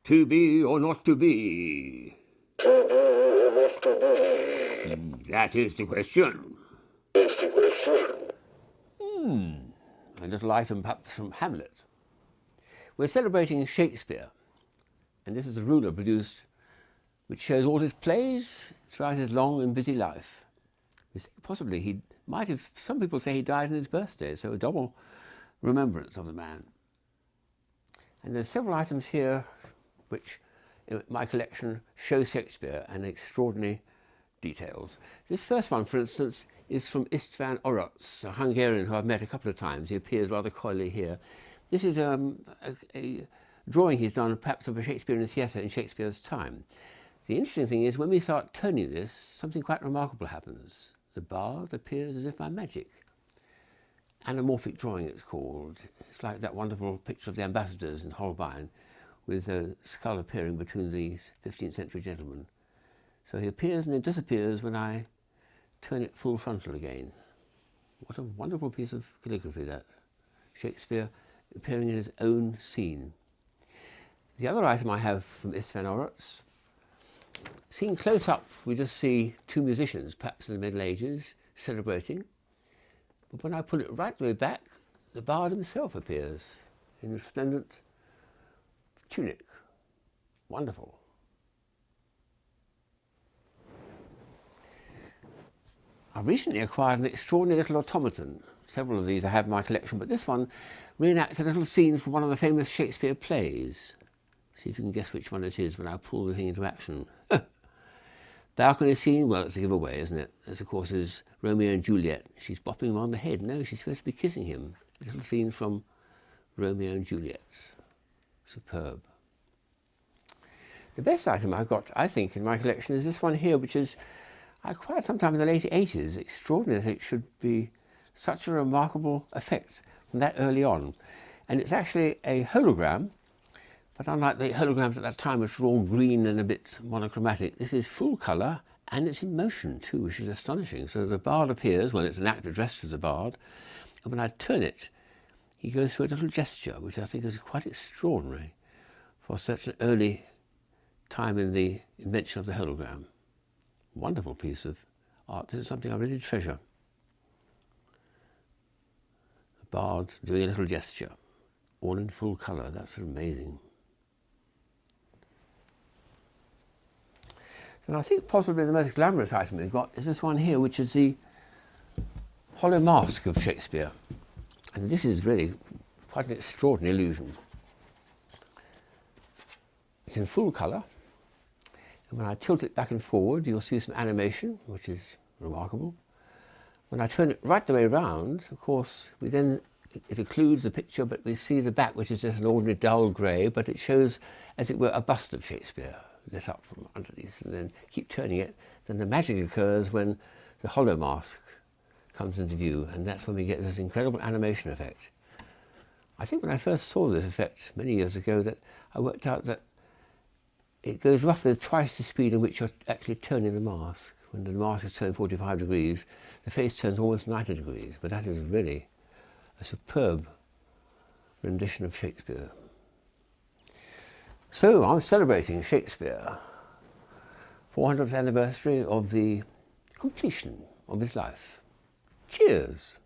To be or not to be? That is the question. A little item perhaps from Hamlet. We're celebrating Shakespeare, and this is a ruler produced which shows all his plays throughout his long and busy life. Possibly he might have, some people say he died on his birthday, so a double remembrance of the man. And there's several items here which in my collection show Shakespeare and extraordinary details. This first one, for instance, is from István Orosz, a Hungarian who I've met a couple of times. He appears rather coyly here. This is a drawing he's done perhaps of a Shakespearean theatre in Shakespeare's time. The interesting thing is when we start turning this, something quite remarkable happens. The bard appears as if by magic. Anamorphic drawing it's called. It's like that wonderful picture of the ambassadors in Holbein with a skull appearing between these 15th century gentlemen. So he appears and then disappears when I turn it full frontal again. What a wonderful piece of calligraphy that. Shakespeare appearing in his own scene. The other item I have from István Orosz, seen close up, we just see two musicians, perhaps in the Middle Ages, celebrating. But when I pull it right the way back, the bard himself appears in a resplendent tunic. Wonderful. I recently acquired an extraordinary little automaton. Several of these I have in my collection, but this one reenacts a little scene from one of the famous Shakespeare plays. See if you can guess which one it is when I pull the thing into action. Balcony scene, well, it's a giveaway, isn't it? This, of course, is Romeo and Juliet. She's bopping him on the head. No, she's supposed to be kissing him. A little scene from Romeo and Juliet. Superb. The best item I've got, I think, in my collection is this one here, which is I acquired sometime in the late 80s. Extraordinary that it should be such a remarkable effect from that early on. And it's actually a hologram, but unlike the holograms at that time, which were all green and a bit monochromatic, this is full colour and it's in motion too, which is astonishing. So the bard appears, well, it's an actor dressed as a bard, and when I turn it, he goes through a little gesture, which I think is quite extraordinary for such an early time in the invention of the hologram. Wonderful piece of art. This is something I really treasure. The bard doing a little gesture, all in full colour. That's amazing. And I think possibly the most glamorous item we've got is this one here, which is the hollow mask of Shakespeare. And this is really quite an extraordinary illusion. It's in full colour. And when I tilt it back and forward, you'll see some animation, which is remarkable. When I turn it right the way around, of course, it occludes the picture, but we see the back, which is just an ordinary dull grey, but it shows, as it were, a bust of Shakespeare lit up from underneath. And then keep turning it, then the magic occurs when the hollow mask comes into view, and that's when we get this incredible animation effect. I think when I first saw this effect many years ago, that I worked out that it goes roughly twice the speed at which you're actually turning the mask. When the mask is turned 45 degrees, the face turns almost 90 degrees, but that is really a superb rendition of Shakespeare. So I'm celebrating Shakespeare, 400th anniversary of the completion of his life. Cheers!